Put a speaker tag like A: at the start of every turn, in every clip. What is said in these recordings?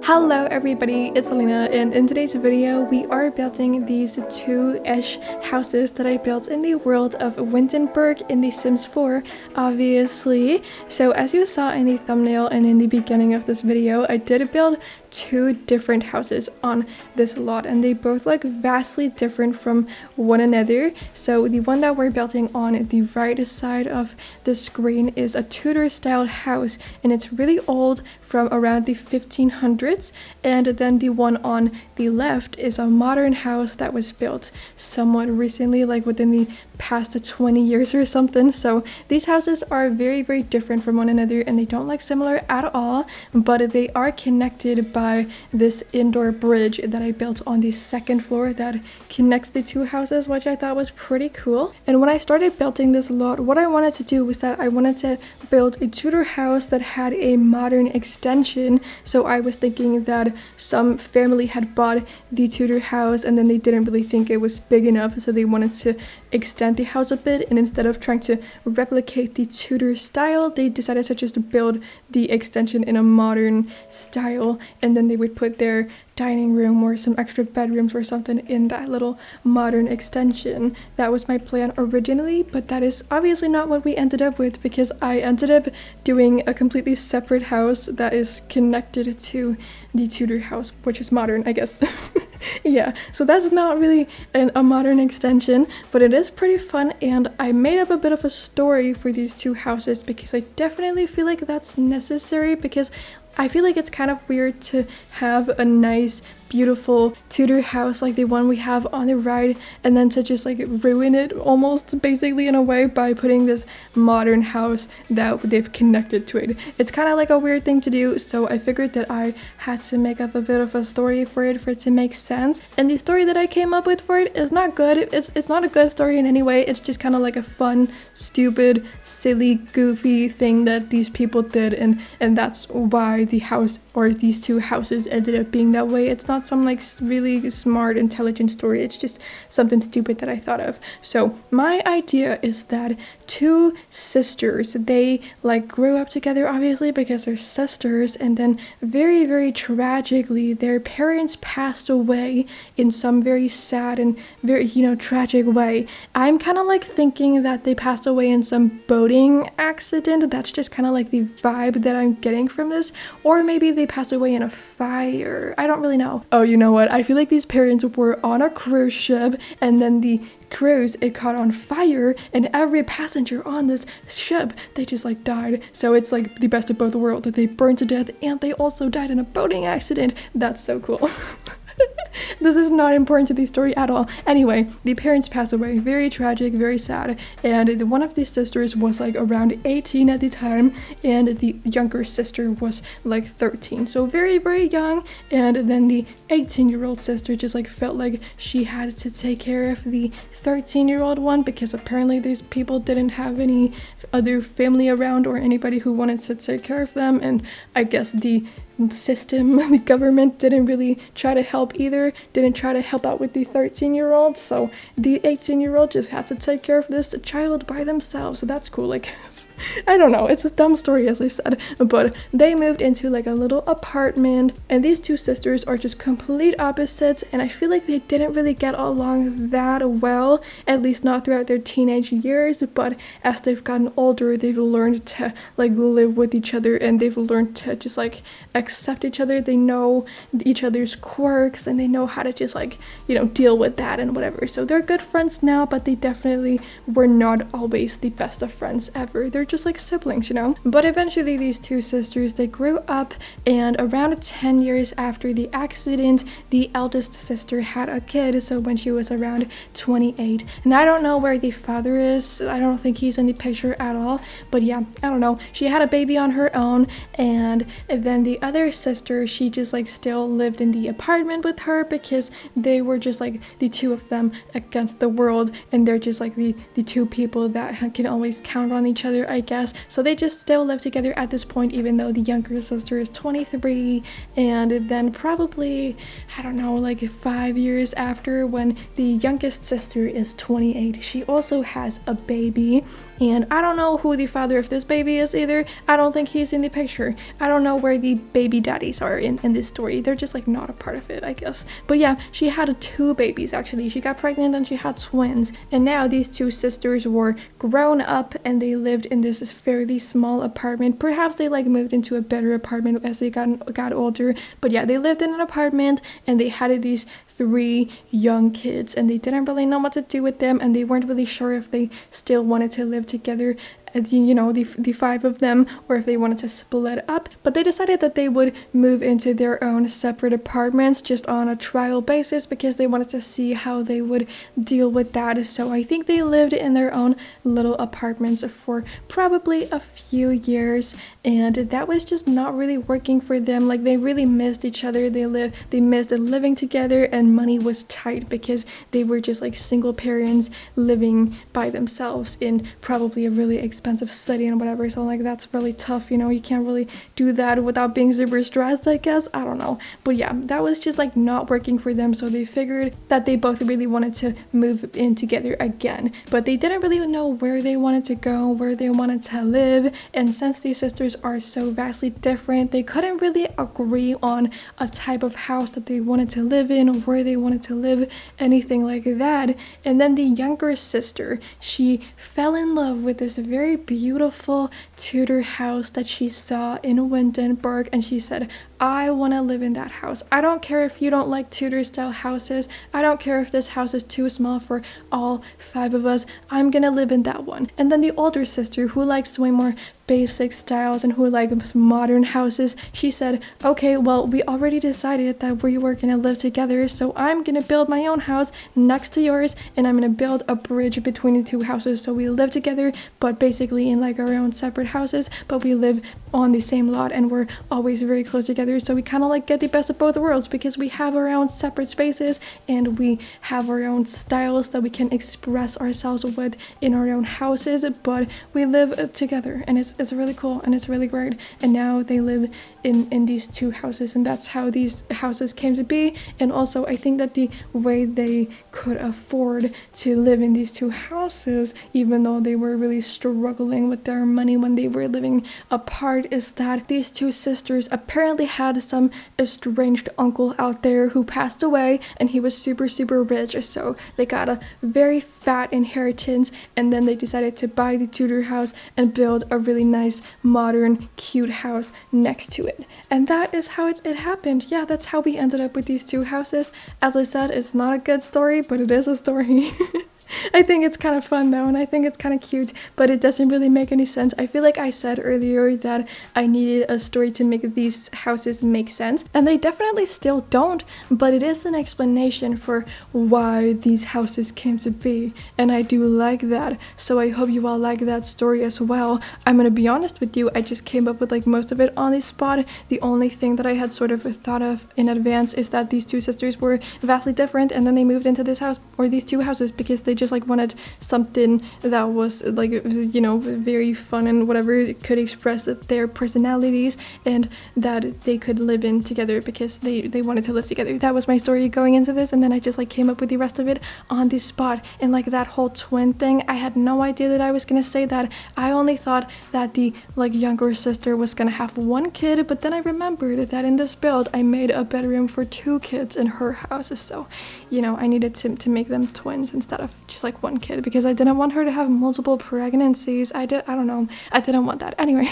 A: Hello everybody, it's Lena, and in today's video we are building these two-ish houses that I built in the world of Windenburg in The Sims 4, obviously. So as you saw in the thumbnail and in the beginning of this video, I did build two different houses on this lot, and they both look vastly different from one another. So the one that we're building on the right side of the screen is a Tudor style house, and it's really old, from around the 1500s, and then the one on the left is a modern house that was built somewhat recently, like within the past 20 years or something. So these houses are very different from one another, and they don't look similar at all, but they are connected by this indoor bridge that I built on the second floor that connects the two houses, which I thought was pretty cool. And when I started building this lot, what I wanted to do was that I wanted to build a Tudor house that had a modern extension. So I was thinking that some family had bought the Tudor house and then they didn't really think it was big enough, so they wanted to extend the house a bit, and instead of trying to replicate the Tudor style, they decided to just build the extension in a modern style, and then they would put their dining room or some extra bedrooms or something in that little modern extension. That was my plan originally, but that is obviously not what we ended up with, because I ended up doing a completely separate house that is connected to the Tudor house, which is modern, I guess. Yeah, so that's not really a modern extension, but it is pretty fun, and I made up a bit of a story for these two houses because I definitely feel like that's necessary, because I feel like it's kind of weird to have a nice, beautiful Tudor house like the one we have on the right, and then to just like ruin it almost basically in a way by putting this modern house that they've connected to it. It's kind of like a weird thing to do, so I figured that I had to make up a bit of a story for it to make sense. And the story that I came up with for it is not good. It's not a good story in any way. It's just kind of like a fun, stupid, silly, goofy thing that these people did, and that's why the house, or these two houses, ended up being that way. It's not some like really smart, intelligent story. It's just something stupid that I thought of. So my idea is that two sisters, they like grew up together obviously because they're sisters, and then very tragically their parents passed away in some very sad and very, tragic way. I'm kind of like thinking that they passed away in some boating accident. That's just kind of like the vibe that I'm getting from this. Or maybe they passed away in a fire. I don't really know. Oh, you know what? I feel like these parents were on a cruise ship, and then the cruise, it caught on fire, and every passenger on this ship, they just like died. So it's like the best of both worlds, that they burned to death and they also died in a boating accident. That's so cool. This is not important to the story at all. Anyway, the parents passed away. Very tragic, very sad. And one of the sisters was like around 18 at the time, and the younger sister was like 13. So very young. And then the 18-year-old sister just like felt like she had to take care of the 13-year-old one, because apparently these people didn't have any other family around or anybody who wanted to take care of them. And I guess the system, the government, didn't really try to help either, didn't try to help out with the 13-year-old, so the 18-year-old just had to take care of this child by themselves. So that's cool, like, I don't know, it's a dumb story as I said, but they moved into like a little apartment, and these two sisters are just complete opposites, and I feel like they didn't really get along that well, at least not throughout their teenage years, but as they've gotten older, they've learned to like live with each other, and they've learned to just like accept each other. They know each other's quirks, and they know how to just like, deal with that and whatever. So they're good friends now, but they definitely were not always the best of friends ever. They're just like siblings, But eventually these two sisters, they grew up, and around 10 years after the accident, the eldest sister had a kid. So when she was around 28, and I don't know where the father is. I don't think he's in the picture at all, but yeah, I don't know. She had a baby on her own, and then the other sister, she just like still lived in the apartment with her, because they were just like the two of them against the world, and they're just like the two people that can always count on each other, I guess. So they just still live together at this point, even though the younger sister is 23, and then probably, I don't know, like 5 years after, when the youngest sister is 28, she also has a baby, and I don't know who the father of this baby is either. I don't think he's in the picture. I don't know where the baby baby daddies are in this story. They're just like not a part of it, I guess. But yeah, she had 2 babies actually. She got pregnant and she had twins. And now these 2 sisters were grown up and they lived in this fairly small apartment. Perhaps they like moved into a better apartment as they got older. But yeah, they lived in an apartment and they had these 3 young kids and they didn't really know what to do with them, and they weren't really sure if they still wanted to live together, you know, the 5 of them, or if they wanted to split up. But they decided that they would move into their own separate apartments just on a trial basis because they wanted to see how they would deal with that. So I think they lived in their own little apartments for probably a few years, and that was just not really working for them. Like, they really missed each other. They missed living together, and money was tight because they were just like single parents living by themselves in probably a really expensive city and whatever. So like, that's really tough, you know. You can't really do that without being super stressed, I guess. I don't know, but yeah, that was just like not working for them. So they figured that they both really wanted to move in together again, but they didn't really know where they wanted to go, where they wanted to live. And since these sisters are so vastly different, they couldn't really agree on a type of house that they wanted to live in, or where they wanted to live, anything like that. And then the younger sister, she fell in love with this very beautiful Tudor house that she saw in Windenburg, and she said, I want to live in that house. I don't care if you don't like Tudor style houses. I don't care if this house is too small for all 5 of us. I'm gonna live in that one. And then the older sister, who likes way more basic styles and who likes modern houses, she said, okay, well, we already decided that we were gonna live together, so I'm gonna build my own house next to yours, and I'm gonna build a bridge between the 2 houses, so we live together, but basically in like our own separate houses, but we live on the same lot and we're always very close together. So we kind of like get the best of both worlds because we have our own separate spaces and we have our own styles that we can express ourselves with in our own houses, but we live together, and it's really cool and it's really great. And now they live in these 2 houses, and that's how these houses came to be. And also I think that the way they could afford to live in these 2 houses, even though they were really struggling with their money when they were living apart, is that these 2 sisters apparently had some estranged uncle out there who passed away, and he was super rich, so they got a very fat inheritance, and then they decided to buy the Tudor house and build a really nice modern cute house next to it. And that is how it happened. Yeah, that's how we ended up with these 2 houses. As I said, it's not a good story, but it is a story. I think it's kind of fun though, and I think it's kind of cute, but it doesn't really make any sense. I feel like I said earlier that I needed a story to make these houses make sense, and they definitely still don't, but it is an explanation for why these houses came to be, and I do like that. So I hope you all like that story as well. I'm gonna be honest with you, I just came up with like most of it on the spot. The only thing that I had sort of thought of in advance is that these 2 sisters were vastly different, and then they moved into this house, or these 2 houses, because they just like wanted something that was like, you know, very fun and whatever, could express their personalities, and that they could live in together because they wanted to live together. That was my story going into this, and then I just like came up with the rest of it on the spot. And like that whole twin thing, I had no idea that I was gonna say that. I only thought that the like younger sister was gonna have 1 kid, but then I remembered that in this build I made a bedroom for 2 kids in her house, so you know, I needed to make them twins instead of just like 1 kid, because I didn't want her to have multiple pregnancies. I don't know, I didn't want that. Anyway,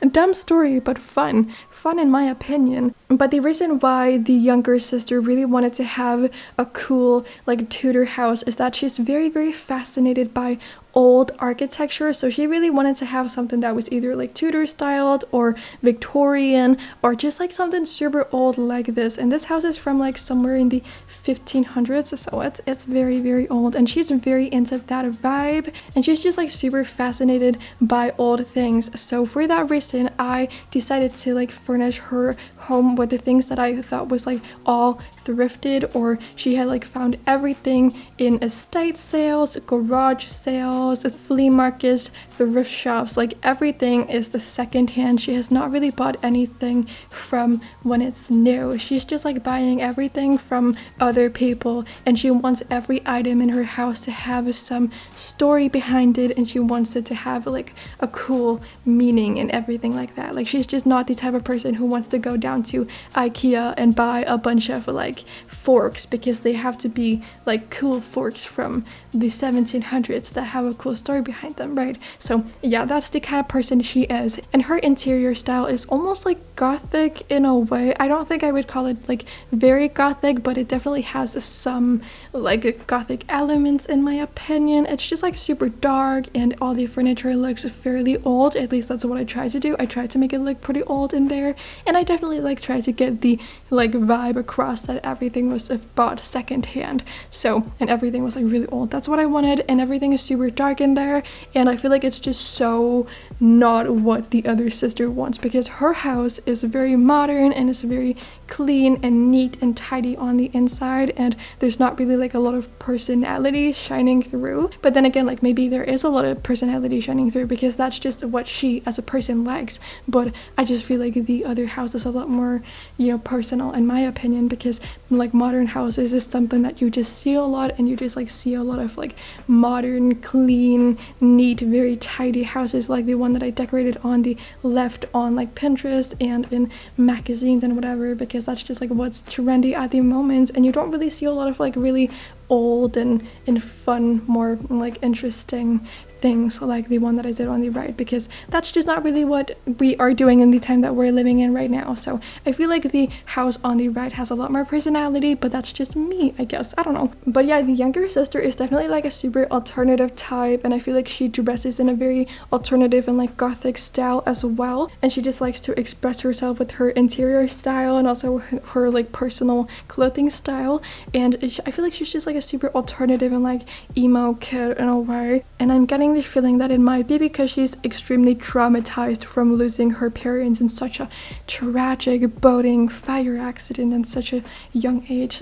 A: a dumb story, but fun in my opinion. But the reason why the younger sister really wanted to have a cool like Tudor house is that she's very fascinated by old architecture, so she really wanted to have something that was either like Tudor styled or Victorian, or just like something super old like this. And this house is from like somewhere in the 1500s, so it's very old, and she's very into that vibe, and she's just like super fascinated by old things. So for that reason, I decided to like furnish her home with the things that I thought was like all thrifted, or she had like found everything in estate sales, garage sales, malls, the flea markets, the thrift shops, like everything is the second hand. She has not really bought anything from when it's new. She's just like buying everything from other people, and she wants every item in her house to have some story behind it, and she wants it to have like a cool meaning and everything like that. Like she's just not the type of person who wants to go down to IKEA and buy a bunch of like forks because they have to be like cool forks from the 1700s that have a cool story behind them, right? So yeah, that's the kind of person she is. And her interior style is almost like gothic in a way. I don't think I would call it like very gothic, but it definitely has some like gothic elements in my opinion. It's just like super dark, and all the furniture looks fairly old. At least that's what I try to do. I try to make it look pretty old in there, and I definitely like try to get the like vibe across that everything was bought secondhand. So, and everything was like really old. That's what I wanted, and everything is super dark in there, and I feel like it's just so not what the other sister wants, because her house is very modern and it's very clean and neat and tidy on the inside, and there's not really like a lot of personality shining through. But then again, like maybe there is a lot of personality shining through because that's just what she as a person likes. But I just feel like the other house is a lot more, you know, personal in my opinion, because like modern houses is something that you just see a lot, and you just like see a lot of like modern, clean, neat, very tidy houses like the one that I decorated on the left on like Pinterest and in magazines and whatever, because that's just like what's trendy at the moment. And you don't really see a lot of like really old and fun, more like interesting things like the one that I did on the right, because that's just not really what we are doing in the time that we're living in right now. So I feel like the house on the right has a lot more personality, but that's just me, I guess. I don't know. But yeah, the younger sister is definitely like a super alternative type, and I feel like she dresses in a very alternative and like gothic style as well, and she just likes to express herself with her interior style and also her like personal clothing style. And I feel like she's just like a super alternative and like emo kid in a way, and I'm getting the feeling that it might be because she's extremely traumatized from losing her parents in such a tragic boating fire accident at such a young age.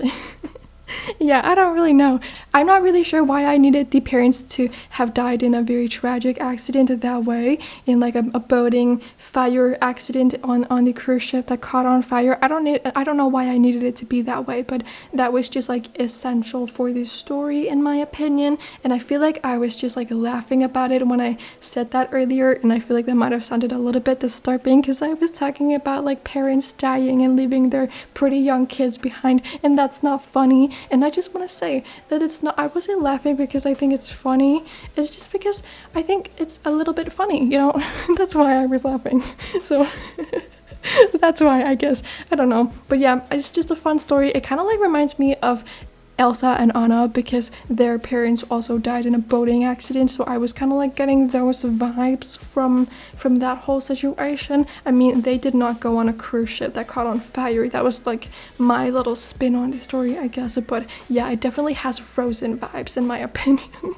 A: Yeah, I don't really know. I'm not really sure why I needed the parents to have died in a very tragic accident that way, in like a boating fire accident on the cruise ship that caught on fire. I don't know why I needed it to be that way, but that was just like essential for the story in my opinion. And I feel like I was just like laughing about it when I said that earlier, and I feel like that might have sounded a little bit disturbing because I was talking about like parents dying and leaving their pretty young kids behind, and that's not funny. And I just want to say that it's not, I wasn't laughing because I think it's funny. It's just because I think it's a little bit funny, you know. That's why I was laughing. So that's why, I guess. I don't know. But yeah, it's just a fun story. It kind of like reminds me of Elsa and Anna because their parents also died in a boating accident, so I was kind of like getting those vibes from that whole situation. I mean, they did not go on a cruise ship that caught on fire. That was like my little spin on the story, I guess. But yeah, it definitely has Frozen vibes in my opinion.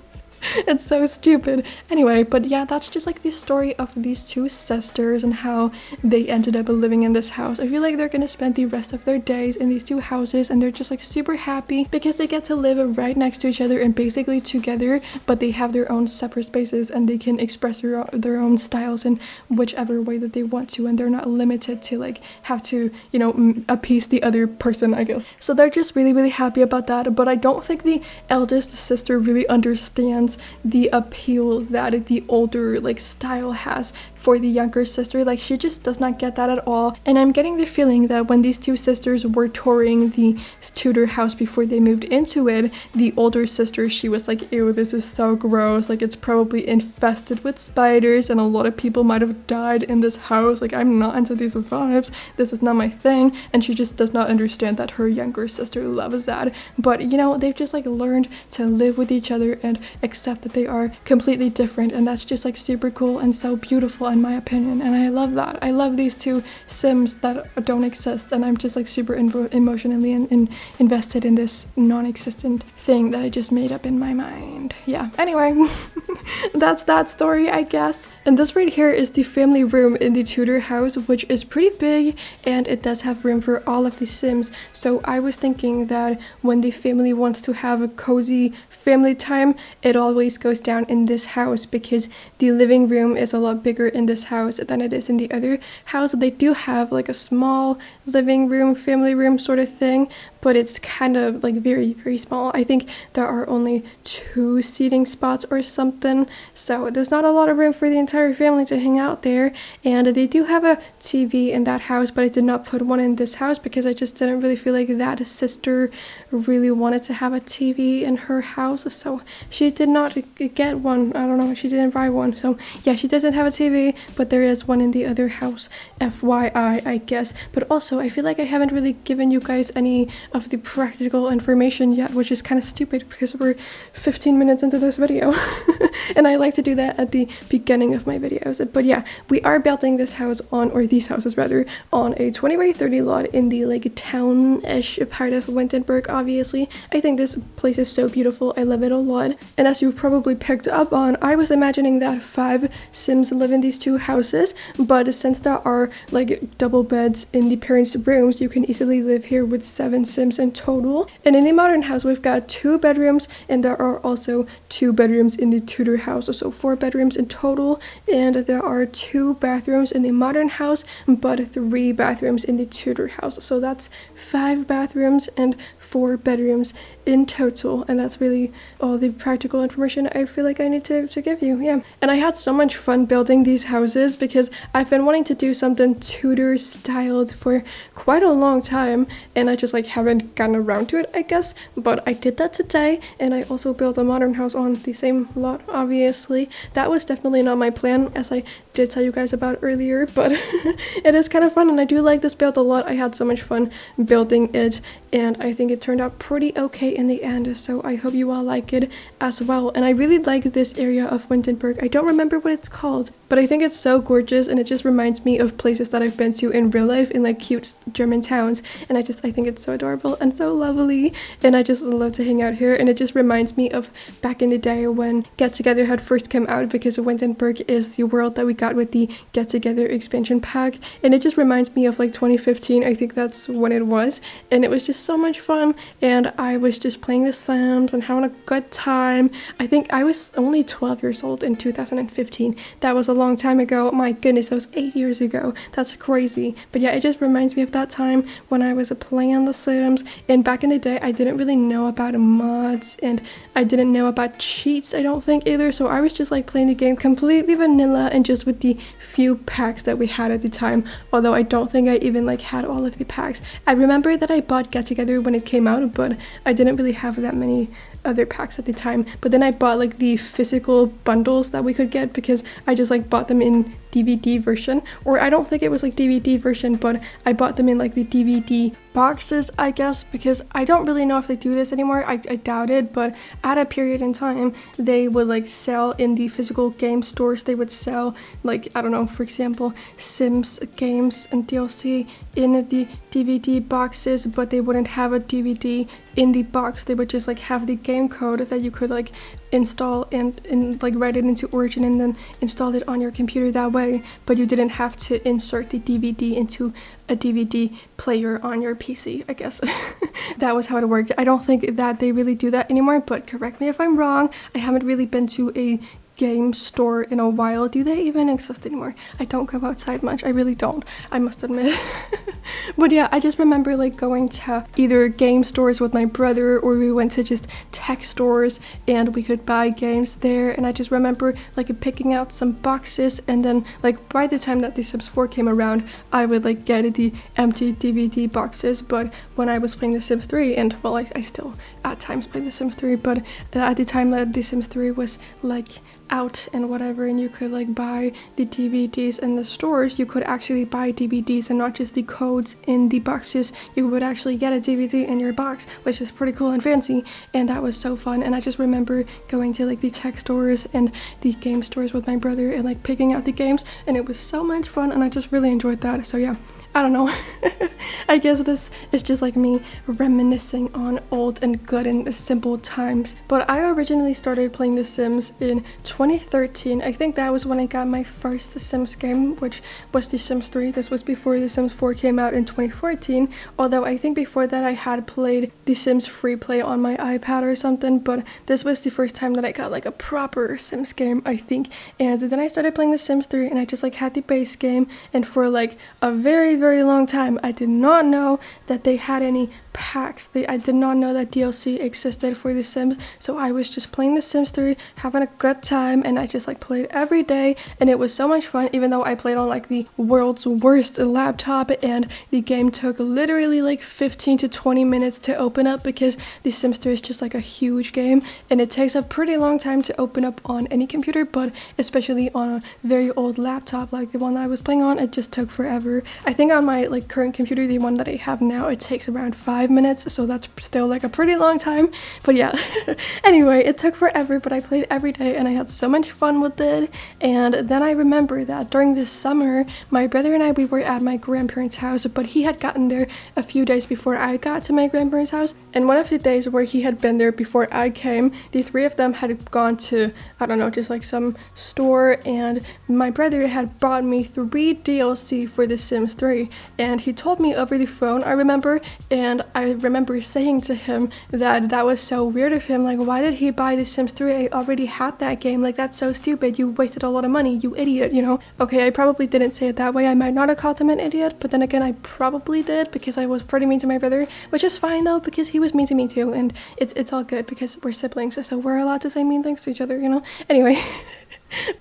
A: It's so stupid. Anyway, but yeah, that's just like the story of these two sisters and how they ended up living in this house. I feel like they're gonna spend the rest of their days in these two houses, and they're just like super happy because they get to live right next to each other and basically together, but they have their own separate spaces and they can express their own styles in whichever way that they want to, and they're not limited to like have to, you know, appease the other person, I guess. So they're just really, really happy about that. But I don't think the eldest sister really understands the appeal that the older like style has for the younger sister. Like, she just does not get that at all. And I'm getting the feeling that when these two sisters were touring the Tudor house before they moved into it, the older sister, she was like, ew, this is so gross, like it's probably infested with spiders and a lot of people might have died in this house, like I'm not into these vibes, this is not my thing. And she just does not understand that her younger sister loves that. But you know, they've just like learned to live with each other and accept that they are completely different, and that's just like super cool and so beautiful in my opinion. And I love that. I love these two Sims that don't exist, and I'm just like super emotionally invested in this non-existent thing that I just made up in my mind. Yeah, anyway. That's that story, I guess. And this right here is the family room in the Tudor house, which is pretty big, and it does have room for all of the Sims. So I was thinking that when the family wants to have a cozy family time, it always goes down in this house because the living room is a lot bigger in this house than it is in the other house. They do have like a small living room, family room sort of thing, but it's kind of like very, very small. I think there are only 2 seating spots or something, so there's not a lot of room for the entire family to hang out there. And they do have a TV in that house, but I did not put one in this house because I just didn't really feel like that sister really wanted to have a TV in her house, so she did not get one. I don't know, she didn't buy one. So yeah, she doesn't have a TV, but there is one in the other house, FYI, I guess. But also, I feel like I haven't really given you guys any of the practical information yet, which is kind of stupid because we're 15 minutes into this video and I like to do that at the beginning of my videos. But yeah, we are building this house on, or these houses rather, on a 20 by 30 lot in the like town-ish part of Windenburg. Obviously, I think this place is so beautiful. I love it a lot. And as you've probably picked up on, I was imagining that 5 Sims live in these 2 houses, but since there are like double beds in the parents' rooms, you can easily live here with 7 Sims in total. And in the modern house, we've got 2 bedrooms, and there are also 2 bedrooms in the Tudor house, so 4 bedrooms in total. And there are 2 bathrooms in the modern house, but 3 bathrooms in the Tudor house. So that's 5 bathrooms and 4 bedrooms in total, and that's really all the practical information I feel like I need to give you. Yeah, and I had so much fun building these houses because I've been wanting to do something Tudor styled for quite a long time, and I just like haven't gotten around to it, I guess. But I did that today, and I also built a modern house on the same lot. Obviously, that was definitely not my plan, as I did tell you guys about earlier, but it is kind of fun, and I do like this build a lot. I had so much fun building it, and I think it turned out pretty okay in the end, so I hope you all like it as well. And I really like this area of Windenburg. I don't remember what it's called, but I think it's so gorgeous, and it just reminds me of places that I've been to in real life, in like cute German towns, and I think it's so adorable and so lovely, and I just love to hang out here. And it just reminds me of back in the day when Get Together had first come out, because Windenburg is the world that we got with the Get Together expansion pack, and it just reminds me of like 2015. I think that's when it was, and it was just so much fun, and I was just playing The Sims and having a good time. I think I was only 12 years old in 2015. That was a long time ago. My goodness, that was 8 years ago. That's crazy. But yeah, it just reminds me of that time when I was playing The Sims, and back in the day I didn't really know about mods, and I didn't know about cheats, I don't think, either. So I was just like playing the game completely vanilla and just with the few packs that we had at the time, although I don't think I even like had all of the packs. I remember that I bought Get Together when it came out, but I didn't really have that many other packs at the time. But then I bought like the physical bundles that we could get, because I just like bought them in DVD version, or I don't think it was like DVD version, but I bought them in like the DVD boxes, I guess, because I don't really know if they do this anymore. I doubt it, but at a period in time they would like sell in the physical game stores. They would sell like, I don't know, for example, Sims games and DLC in the DVD boxes, but they wouldn't have a DVD in the box. They would just like have the game code that you could like install and like write it into Origin and then install it on your computer that way, but you didn't have to insert the DVD into a DVD player on your PC, I guess. That was how it worked. I don't think that they really do that anymore, but correct me if I'm wrong. I haven't really been to a game store in a while. Do they even exist anymore? I don't go outside much. I really don't, I must admit. But yeah, I just remember like going to either game stores with my brother, or we went to just tech stores and we could buy games there. And I just remember like picking out some boxes, and then like by the time that The Sims 4 came around, I would like get the empty DVD boxes. But when I was playing The Sims 3, and well, I still at times play The Sims 3, but at the time that The Sims 3 was like out and whatever, and you could like buy the DVDs in the stores, you could actually buy DVDs and not just the codes in the boxes. You would actually get a DVD in your box, which is pretty cool and fancy, and that was so fun. And I just remember going to like the tech stores and the game stores with my brother and like picking out the games, and it was so much fun, and I just really enjoyed that. So yeah, I don't know. I guess this is just like me reminiscing on old and good and simple times. But I originally started playing The Sims in 2013. I think that was when I got my first Sims game, which was The Sims 3. This was before The Sims 4 came out in 2014, although I think before that I had played The Sims Free Play on my iPad or something, but this was the first time that I got like a proper Sims game, I think. And then I started playing The Sims 3, and I just like had the base game, and for like a very, very long time I did not know that they had any packs. I did not know that DLC existed for The Sims, so I was just playing The Sims 3, having a good time, and I just like played every day, and it was so much fun, even though I played on like the world's worst laptop, and the game took literally like 15 to 20 minutes to open up because The Sims 3 is just like a huge game, and it takes a pretty long time to open up on any computer, but especially on a very old laptop like the one I was playing on, it just took forever. I think on my like current computer, the one that I have now, it takes around 5 minutes, so that's still like a pretty long time, but yeah. Anyway, it took forever, but I played every day and I had so much fun with it. And then I remember that during this summer, my brother and I, we were at my grandparents' house, but he had gotten there a few days before I got to my grandparents' house, and one of the days where he had been there before I came, the three of them had gone to, I don't know, just like some store, and my brother had bought me 3 DLC for The Sims 3, and he told me over the phone, I remember, and I remember saying to him that that was so weird of him, like, why did he buy The Sims 3? I already had that game, like, that's so stupid, you wasted a lot of money, you idiot, you know? Okay, I probably didn't say it that way, I might not have called him an idiot, but then again, I probably did, because I was pretty mean to my brother, which is fine though, because he was mean to me too, and it's all good, because we're siblings, so we're allowed to say mean things to each other, you know? Anyway.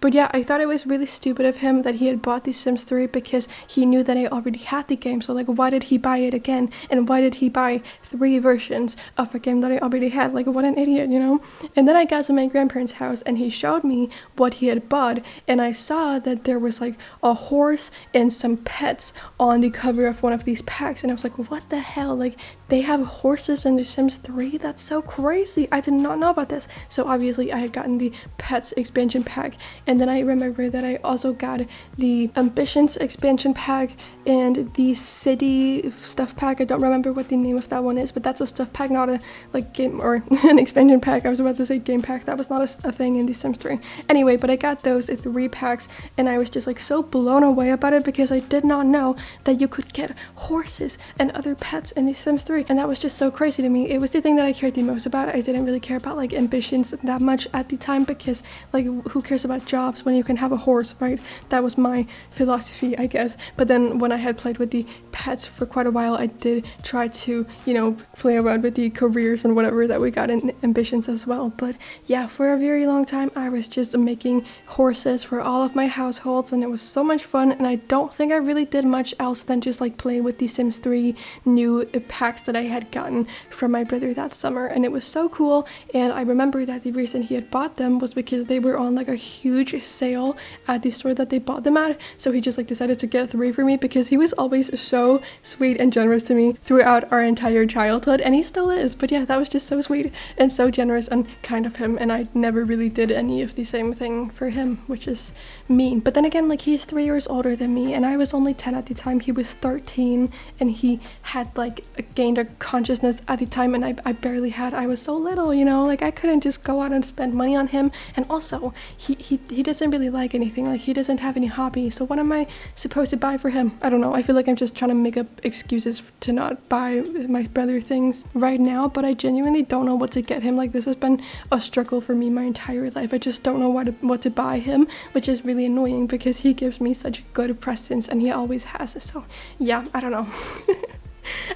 A: But yeah, I thought it was really stupid of him that he had bought The Sims 3 because he knew that I already had the game. So like, why did he buy it again? And why did he buy 3 versions of a game that I already had? Like, what an idiot, you know? And then I got to my grandparents' house and he showed me what he had bought, and I saw that there was like a horse and some pets on the cover of one of these packs, and I was like, what the hell? Like, they have horses in The Sims 3? That's so crazy. I did not know about this. So obviously I had gotten the pets expansion pack, and then I remember that I also got the ambitions expansion pack and the city stuff pack. I don't remember what the name of that one is, but that's a stuff pack, not a like game or an expansion pack. I was about to say game pack. That was not a thing in The Sims 3. Anyway, but I got those 3 packs, and I was just like so blown away about it because I did not know that you could get horses and other pets in The Sims 3. And that was just so crazy to me. It was the thing that I cared the most about. I didn't really care about like ambitions that much at the time because like, who cares about jobs when you can have a horse, right? That was my philosophy, I guess. But then when I had played with the pets for quite a while, I did try to, you know, play around with the careers and whatever that we got in ambitions as well. But yeah, for a very long time I was just making horses for all of my households, and it was so much fun, and I don't think I really did much else than just like play with the Sims 3 new packs that I had gotten from my brother that summer, and it was so cool. And I remember that the reason he had bought them was because they were on like a huge sale at the store that they bought them at, so he just like decided to get 3 for me because he was always so sweet and generous to me throughout our entire childhood, and he still is. But yeah, that was just so sweet and so generous and kind of him, and I never really did any of the same thing for him, which is mean. But then again, like, he's 3 years older than me, and I was only 10 at the time. He was 13, and he had like gained a consciousness at the time, and I barely had. I was so little, you know, like I couldn't just go out and spend money on him. And also he doesn't really like anything, like he doesn't have any hobbies, so what am I supposed to buy for him? I don't know. I feel like I'm just trying to make up excuses to not buy my brother things right now, but I genuinely don't know what to get him. Like, this has been a struggle for me my entire life. I just don't know what to buy him, which is really annoying because he gives me such good presents, and he always has. So yeah, I don't know.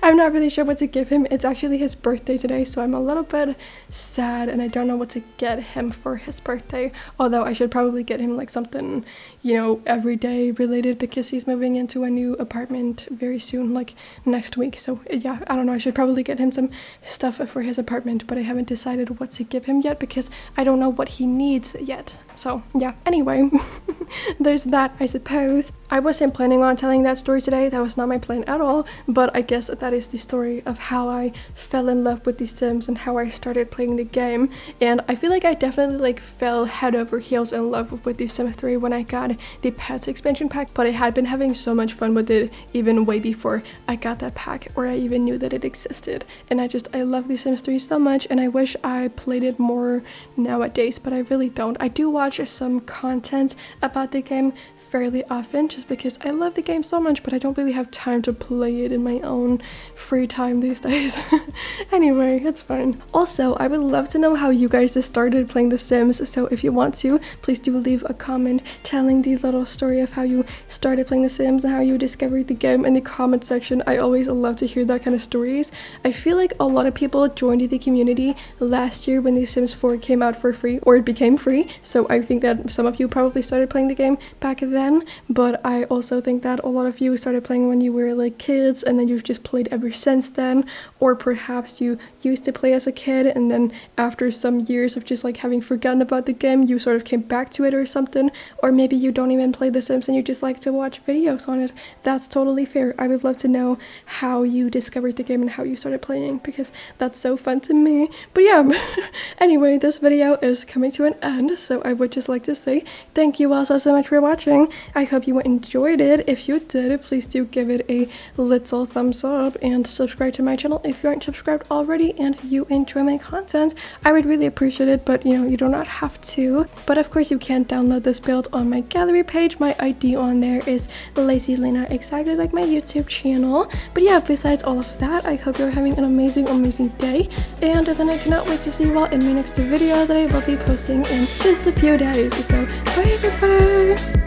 A: I'm not really sure what to give him. It's actually his birthday today, so I'm a little bit sad, and I don't know what to get him for his birthday. Although I should probably get him like something, you know, everyday related, because he's moving into a new apartment very soon, like next week. So yeah, I don't know. I should probably get him some stuff for his apartment, but I haven't decided what to give him yet because I don't know what he needs yet. So yeah, anyway, there's that, I suppose. I wasn't planning on telling that story today. That was not my plan at all, but I guess that that is the story of how I fell in love with The Sims and how I started playing the game. And I feel like I definitely like fell head over heels in love with The Sims 3 when I got the Pets expansion pack, but I had been having so much fun with it even way before I got that pack, or I even knew that it existed. And I love The Sims 3 so much, and I wish I played it more nowadays, but I really don't. I do watch some content about the game fairly often just because I love the game so much, but I don't really have time to play it in my own free time these days. Anyway, it's fine. Also, I would love to know how you guys started playing The Sims, so if you want to, please do leave a comment telling the little story of how you started playing The Sims and how you discovered the game in the comment section. I always love to hear that kind of stories. I feel like a lot of people joined the community last year when The Sims 4 came out for free, or it became free, so I think that some of you probably started playing the game back then, but I also think that a lot of you started playing when you were like kids and then you've just played ever since then, or perhaps you used to play as a kid and then after some years of just like having forgotten about the game you sort of came back to it or something, or maybe you don't even play The Sims and you just like to watch videos on it. That's totally fair. I would love to know how you discovered the game and how you started playing, because that's so fun to me. But yeah, anyway, this video is coming to an end, so I would just like to say thank you all so much for watching. I hope you enjoyed it. If you did, please do give it a little thumbs up and subscribe to my channel if you aren't subscribed already and you enjoy my content. I would really appreciate it, but you know, you do not have to. But of course you can download this build on my gallery page. My ID on there is LacyLena, exactly like my YouTube channel. But yeah, besides all of that, I hope you're having an amazing day, and then I cannot wait to see you all in my next video that I will be posting in just a few days. So bye everybody!